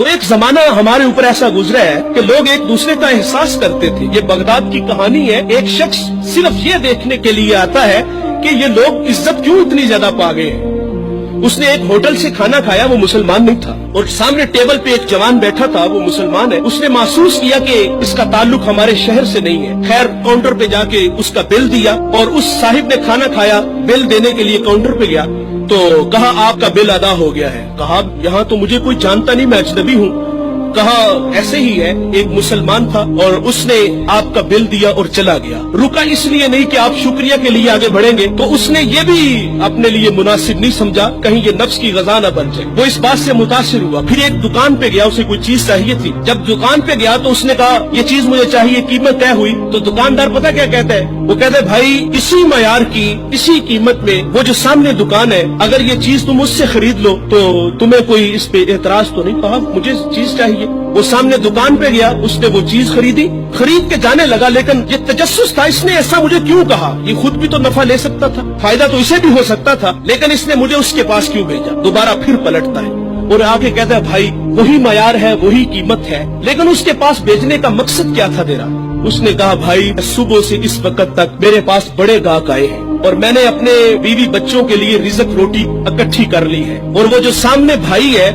تو ایک زمانہ ہمارے اوپر ایسا گزرا ہے کہ لوگ ایک دوسرے کا احساس کرتے تھے. یہ بغداد کی کہانی ہے. ایک شخص صرف یہ دیکھنے کے لیے آتا ہے کہ یہ لوگ عزت کیوں اتنی زیادہ پا گئے ہیں. اس نے ایک ہوٹل سے کھانا کھایا, وہ مسلمان نہیں تھا, اور سامنے ٹیبل پہ ایک جوان بیٹھا تھا, وہ مسلمان ہے. اس نے محسوس کیا کہ اس کا تعلق ہمارے شہر سے نہیں ہے. خیر کاؤنٹر پہ جا کے اس کا بل دیا, اور اس صاحب نے کھانا کھایا, بل دینے کے لیے کاؤنٹر پہ گیا تو کہا آپ کا بل ادا ہو گیا ہے. کہا یہاں تو مجھے کوئی جانتا نہیں, میں اجنبی ہوں. کہا ایسے ہی ہے, ایک مسلمان تھا اور اس نے آپ کا بل دیا اور چلا گیا. رکا اس لیے نہیں کہ آپ شکریہ کے لیے آگے بڑھیں گے, تو اس نے یہ بھی اپنے لیے مناسب نہیں سمجھا کہیں یہ نفس کی غذا نہ بن جائے. وہ اس بات سے متاثر ہوا. پھر ایک دکان پہ گیا, اسے کوئی چیز چاہیے تھی. جب دکان پہ گیا تو اس نے کہا یہ چیز مجھے چاہیے, قیمت طے ہوئی. تو دکاندار پتہ کیا کہتا ہے, وہ کہتا ہے بھائی اسی معیار کی اسی قیمت میں وہ جو سامنے دکان ہے, اگر یہ چیز تم اس سے خرید لو تو تمہیں کوئی اس پہ اعتراض تو نہیں. کہا مجھے چیز چاہیے. وہ سامنے دکان پہ گیا, اس نے وہ چیز خریدی, خرید کے جانے لگا. لیکن یہ تجسس تھا, اس نے ایسا مجھے کیوں کہا, یہ خود بھی تو نفع لے سکتا تھا, فائدہ تو اسے بھی ہو سکتا تھا, لیکن اس نے مجھے اس کے پاس کیوں بھیجا. دوبارہ پھر پلٹتا ہے اور آگے کہتا ہے بھائی وہی معیار ہے, وہی قیمت ہے, لیکن اس کے پاس بھیجنے کا مقصد کیا تھا تیرا. اس نے کہا بھائی صبح سے اس وقت تک میرے پاس بڑے گاہک آئے ہیں اور میں نے اپنے بیوی بچوں کے لیے رزق روٹی اکٹھی کر لی ہے, اور وہ جو سامنے بھائی ہے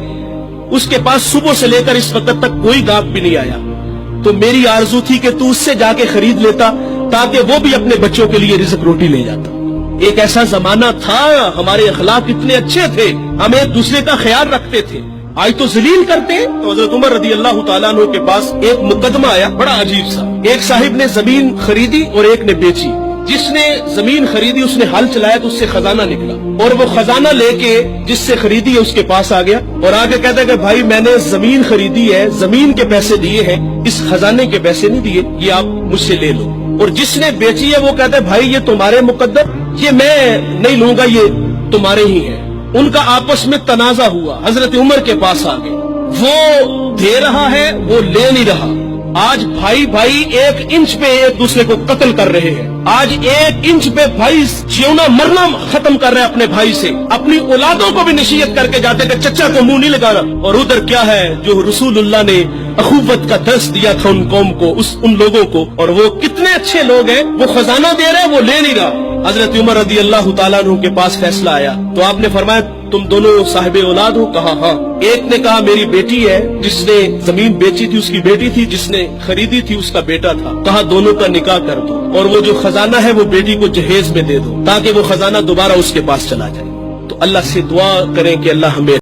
اس کے پاس صبح سے لے کر اس وقت تک کوئی گاہک بھی نہیں آیا. تو میری آرزو تھی کہ تو اس سے جا کے خرید لیتا تاکہ وہ بھی اپنے بچوں کے لیے رزق روٹی لے جاتا. ایک ایسا زمانہ تھا, ہمارے اخلاق اتنے اچھے تھے, ہم ایک دوسرے کا خیال رکھتے تھے. آج تو ذلیل کرتے ہیں. تو حضرت عمر رضی اللہ تعالیٰ عنہ کے پاس ایک مقدمہ آیا بڑا عجیب سا. ایک صاحب نے زمین خریدی اور ایک نے بیچی. جس نے زمین خریدی اس نے ہل چلایا تو اس سے خزانہ نکلا, اور وہ خزانہ لے کے جس سے خریدی ہے اس کے پاس آ گیا اور آگے کہتا ہے کہ بھائی میں نے زمین خریدی ہے, زمین کے پیسے دیے ہیں, اس خزانے کے پیسے نہیں دیے, یہ آپ مجھ سے لے لو. اور جس نے بیچی ہے وہ کہتا ہے بھائی یہ تمہارے مقدر, یہ میں نہیں لوں گا, یہ تمہارے ہی ہے. ان کا آپس میں تنازع ہوا, حضرت عمر کے پاس آ گئے. وہ دے رہا ہے, وہ لے نہیں رہا. آج بھائی ایک انچ پہ ایک دوسرے کو قتل کر رہے ہیں. آج ایک انچ پہ بھائی جیونا مرنا ختم کر رہے ہیں اپنے بھائی سے. اپنی اولادوں کو بھی نصیحت کر کے جاتے کہ چچا کو منہ نہیں لگانا. اور ادھر کیا ہے جو رسول اللہ نے اخوت کا درس دیا تھا ان قوم کو, ان لوگوں کو, اور وہ کتنے اچھے لوگ ہیں, وہ خزانہ دے رہے, وہ لے نہیں رہا. حضرت عمر رضی اللہ تعالیٰ عنہ کے پاس فیصلہ آیا تو آپ نے فرمایا تم دونوں صاحب اولاد ہو. کہا ہاں. ایک نے کہا میری بیٹی ہے, جس نے زمین بیچی تھی اس کی بیٹی تھی, جس نے خریدی تھی اس کا بیٹا تھا. کہا دونوں کا نکاح کر دو, اور وہ جو خزانہ ہے وہ بیٹی کو جہیز میں دے دو تاکہ وہ خزانہ دوبارہ اس کے پاس چلا جائے. تو اللہ سے دعا کریں کہ اللہ ہمیں